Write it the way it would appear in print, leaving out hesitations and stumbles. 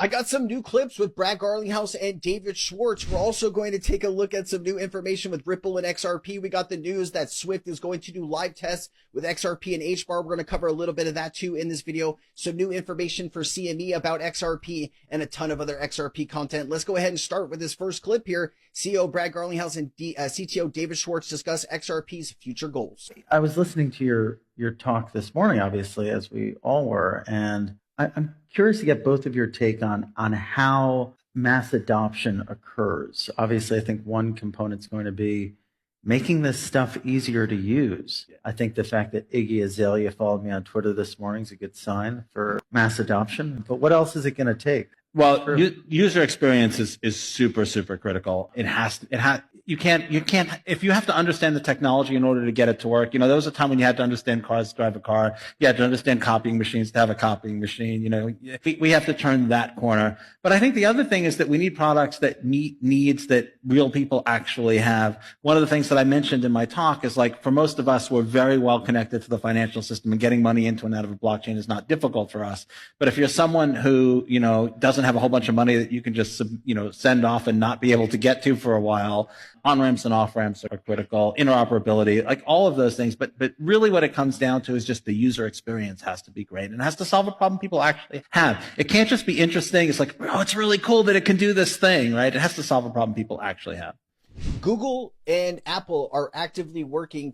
I got some new clips with Brad Garlinghouse and David Schwartz. We're also going to take a look at some new information with Ripple and XRP. We got the news that Swift is going to do live tests with XRP and HBAR. We're going to cover a little bit of that too in this video. Some new information for CME about XRP and a ton of other XRP content. Let's go ahead and start with this first clip here. CEO Brad Garlinghouse and CTO David Schwartz discuss XRP's future goals. I was listening to your talk this morning, obviously, as we all were, and I'm curious to get both of your take on how mass adoption occurs. Obviously, I think one component is going to be making this stuff easier to use. I think the fact that Iggy Azalea followed me on Twitter this morning is a good sign for mass adoption. But what else is it going to take? Well, user experience is super, super critical. You can't, if you have to understand the technology in order to get it to work, there was a time when you had to understand cars to drive a car. You had to understand copying machines to have a copying machine. We have to turn that corner. But I think the other thing is that we need products that meet needs that real people actually have. One of the things that I mentioned in my talk is, like, for most of us, we're very well connected to the financial system, and getting money into and out of a blockchain is not difficult for us. But if you're someone who, doesn't have a whole bunch of money that you can just, send off and not be able to get to for a while, on-ramps and off-ramps are critical, interoperability, like all of those things. But really what it comes down to is just the user experience has to be great, and it has to solve a problem people actually have. It can't just be interesting. It's like, oh, it's really cool that it can do this thing, right? It has to solve a problem people actually have. Google and Apple are actively working